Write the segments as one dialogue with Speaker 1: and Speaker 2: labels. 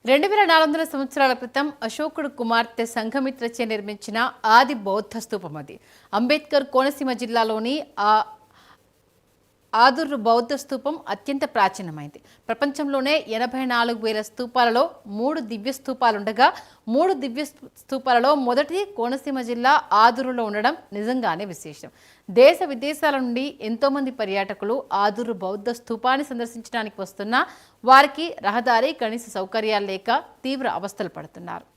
Speaker 1: 2400 సంవత్సరాల క్రితం అశోకుడు కుమార్తె సంఘమిత్రచే నిర్మించిన ఆది బౌద్ధ స్తూపం అది. అంబేద్కర్ కోనసీమ జిల్లాలోని ఆదుర్రు బౌద్ధ స్తూపం అత్యంత ప్రాచీనమైంది. ప్రపంచంలోనే 84,000 స్తూపాలలో 3 దివ్య స్తూపాలుండగా 3 దివ్య స్తూపాలలో మొదటిది కోనసీమ జిల్లా ఆదుర్రులో ఉండడం నిజంగానే విశేషం. దేశ విదేశాల నుండి ఎంతోమంది పర్యాటకులు ఆదుర్రు బౌద్ధ స్తూపాన్ని సందర్శించడానికి వస్తున్నా వారికి రహదారి కనీస సౌకర్యాలు లేక తీవ్ర అవస్థలు పడుతున్నారు.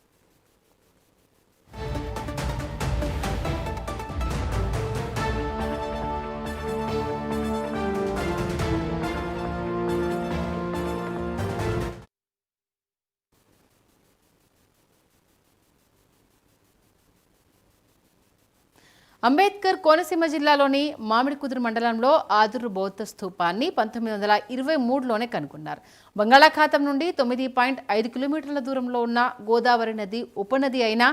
Speaker 1: అంబేద్కర్ కోనసీమ జిల్లాలోని మామిడికుదురు మండలంలో ఆదుర్రు బౌద్ధ స్తూపాన్ని 1923లోనే కనుగొన్నారు. బంగాళాఖాతం నుండి 9.5 కిలోమీటర్ల దూరంలో ఉన్న గోదావరి నది ఉపనది అయిన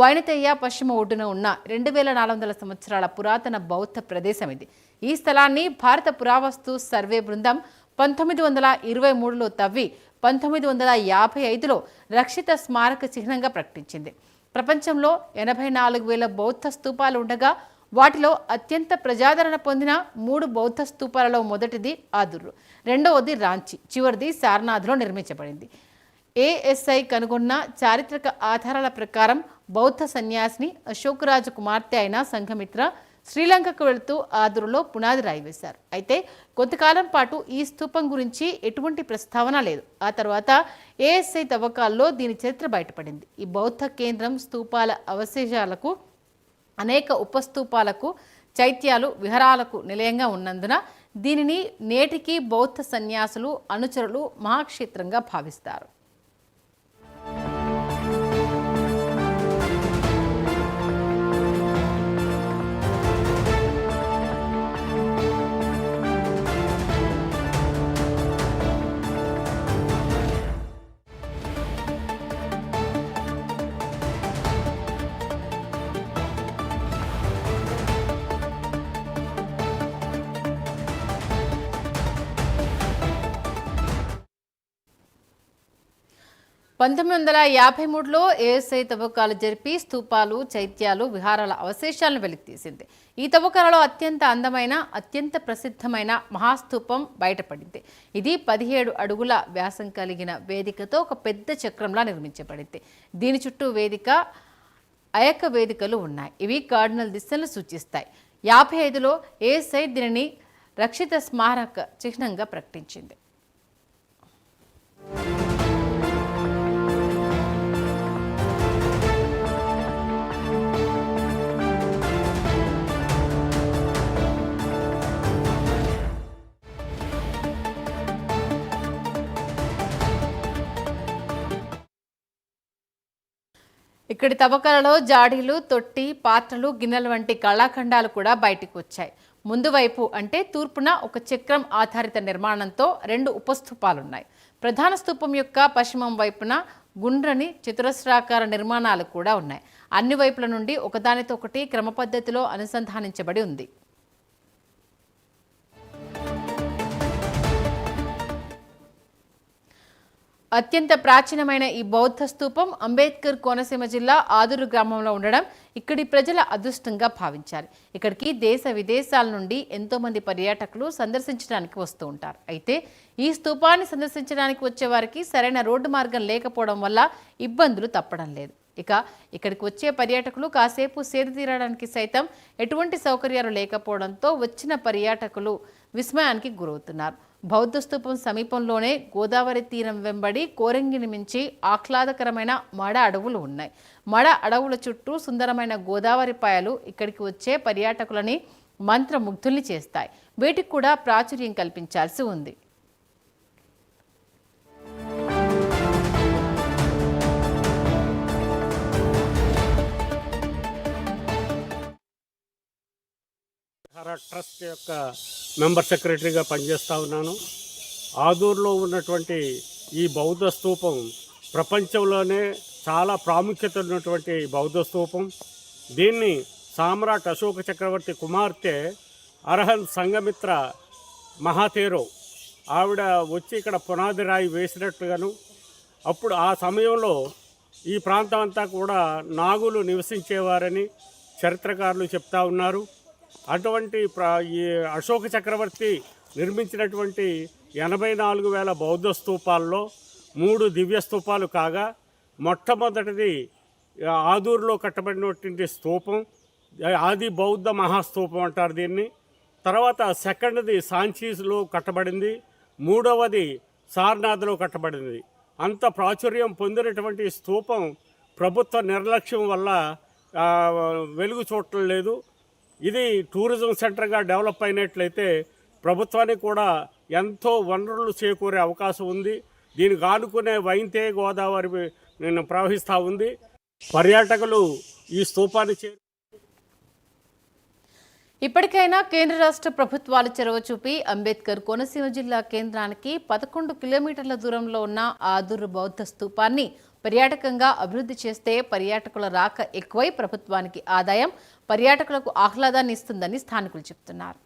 Speaker 1: వైనతయ్య పశ్చిమ ఒడ్డున ఉన్న 2400 సంవత్సరాల పురాతన బౌద్ధ ప్రదేశం ఇది. ఈ స్థలాన్ని భారత పురావస్తు సర్వే బృందం 1923లో తవ్వి 1955లో రక్షిత స్మారక చిహ్నంగా ప్రకటించింది. ప్రపంచంలో 84,000 బౌద్ధ స్తూపాలు ఉండగా వాటిలో అత్యంత ప్రజాదరణ పొందిన 3 బౌద్ధ స్తూపాలలో మొదటిది ఆదుర్రు, రెండవది రాంచి, చివరిది సారనాథ్లో నిర్మించబడింది. ఏఎస్ఐ కనుగొన్న చారిత్రక ఆధారాల ప్రకారం బౌద్ధ సన్యాసిని అశోకరాజు కుమార్తె అయిన సంఘమిత్ర శ్రీలంకకు వెళుతూ ఆదుర్రులో పునాది రాయి వేశారు. అయితే కొంతకాలం పాటు ఈ స్తూపం గురించి ఎటువంటి ప్రస్తావన లేదు. ఆ తర్వాత ఏఎస్ఐ తవ్వకాల్లో దీని చరిత్ర బయటపడింది. ఈ బౌద్ధ కేంద్రం స్తూపాల అవశేషాలకు, అనేక ఉపస్తూపాలకు, చైత్యాలు, విహారాలకు నిలయంగా ఉన్నందున దీనిని నేటికి బౌద్ధ సన్యాసులు, అనుచరులు మహాక్షేత్రంగా భావిస్తారు. పంతొమ్మిది 1953లో ఏఎస్ఐ తవ్వకాలు జరిపి స్తూపాలు, చైత్యాలు, విహారాల అవశేషాలను వెలికితీసింది. ఈ తవ్వకాలలో అత్యంత అందమైన, అత్యంత ప్రసిద్ధమైన మహాస్తూపం బయటపడింది. ఇది 17 అడుగుల వ్యాసం కలిగిన వేదికతో ఒక పెద్ద చక్రంలా నిర్మించబడింది. దీని చుట్టూ అయక వేదికలు ఉన్నాయి. ఇవి కార్డినల్ దిశలను సూచిస్తాయి. 55లో ఏఎస్ఐ దీనిని రక్షిత స్మారక చిహ్నంగా ప్రకటించింది. ఇక్కడి తవ్వకాలలో జాడీలు, తొట్టి, పాత్రలు, గిన్నెల వంటి కళాఖండాలు కూడా బయటకు వచ్చాయి. ముందు వైపు అంటే తూర్పున ఒక చక్రం ఆధారిత నిర్మాణంతో 2 ఉపస్తూపాలున్నాయి. ప్రధాన స్తూపం యొక్క పశ్చిమం వైపున గుండ్రని చతురస్రాకార నిర్మాణాలు కూడా ఉన్నాయి. అన్ని వైపుల నుండి ఒకదానితో ఒకటి క్రమ పద్ధతిలో అనుసంధానించబడి ఉంది. అత్యంత ప్రాచీనమైన ఈ బౌద్ధ స్తూపం అంబేద్కర్ కోనసీమ జిల్లా ఆదుర్రు గ్రామంలో ఉండడం ఇక్కడి ప్రజల అదృష్టంగా భావించారు. ఇక్కడికి దేశ విదేశాల నుండి ఎంతోమంది పర్యాటకులు సందర్శించడానికి వస్తూ ఉంటారు. అయితే ఈ స్తూపాన్ని సందర్శించడానికి వచ్చే వారికి సరైన రోడ్డు మార్గం లేకపోవడం వల్ల ఇబ్బందులు తప్పడం లేదు. ఇక్కడికి వచ్చే పర్యాటకులు కాసేపు సేద తీరడానికి సైతం ఎటువంటి సౌకర్యాలు లేకపోవడంతో వచ్చిన పర్యాటకులు విస్మయానికి గురవుతున్నారు. బౌద్ధ స్తూపం సమీపంలోనే గోదావరి తీరం వెంబడి కోరంగిని మించి ఆహ్లాదకరమైన మడ అడవులు ఉన్నాయి. మడ అడవుల చుట్టూ సుందరమైన గోదావరి పాయలు ఇక్కడికి వచ్చే పర్యాటకులని మంత్రముగ్ధుల్ని చేస్తాయి. వీటికి కూడా ప్రాచుర్యం కల్పించాల్సి ఉంది.
Speaker 2: ట్రస్ట్ యొక్క మెంబర్ సెక్రటరీగా పనిచేస్తూ ఉన్నాను. ఆదూరులో ఉన్నటువంటి ఈ బౌద్ధ స్తూపం ప్రపంచంలోనే చాలా ప్రాముఖ్యత ఉన్నటువంటి బౌద్ధ స్తూపం. దీన్ని సామ్రాట్ అశోక చక్రవర్తి కుమార్తె అర్హంత్ సంఘమిత్ర మహాతేరో ఆవిడ వచ్చి ఇక్కడ పునాది రాయి వేసినట్లుగాను అప్పుడు ఆ సమయంలో ఈ ప్రాంతం అంతా కూడా నాగులు నివసించేవారని చరిత్రకారులు చెప్తా ఉన్నారు. అటువంటి ఈ అశోక చక్రవర్తి నిర్మించినటువంటి 84,000 బౌద్ధ స్తూపాల్లో 3 దివ్య స్తూపాలు కాగా మొట్టమొదటిది ఆదూరులో కట్టబడినటువంటి స్తూపం ఆది బౌద్ధ మహాస్తూపం అంటారు దీన్ని. తర్వాత సెకండ్ది సాంచీస్లో కట్టబడింది, మూడవది సార్నాథ్లో కట్టబడింది. అంత ప్రాచుర్యం పొందినటువంటి స్తూపం ప్రభుత్వ నిర్లక్ష్యం వల్ల వెలుగు చూడటం లేదు. ఇది టూరిజం సెంటర్గా డెవలప్ అయినట్లయితే ప్రభుత్వానికి కూడా ఎంతో వనరులు చేకూరే అవకాశం ఉంది. దీనికి ఆనుకునే వైంతే గోదావరి ప్రవహిస్తూ ఉంది. పర్యాటకులు ఈ స్తూపాన్ని
Speaker 1: ఇప్పటికైనా కేంద్ర రాష్ట్ర ప్రభుత్వాలు చొరవ చూపి అంబేద్కర్ కోనసీమ జిల్లా కేంద్రానికి 11 కిలోమీటర్ల దూరంలో ఉన్న ఆదూరు బౌద్ధ స్తూపాన్ని పర్యాటకంగా అభివృద్ధి చేస్తే పర్యాటకుల రాక ఎక్కువై ప్రభుత్వానికి ఆదాయం, పర్యాటకులకు ఆహ్లాదాన్ని ఇస్తుందని స్థానికులు చెబుతున్నారు.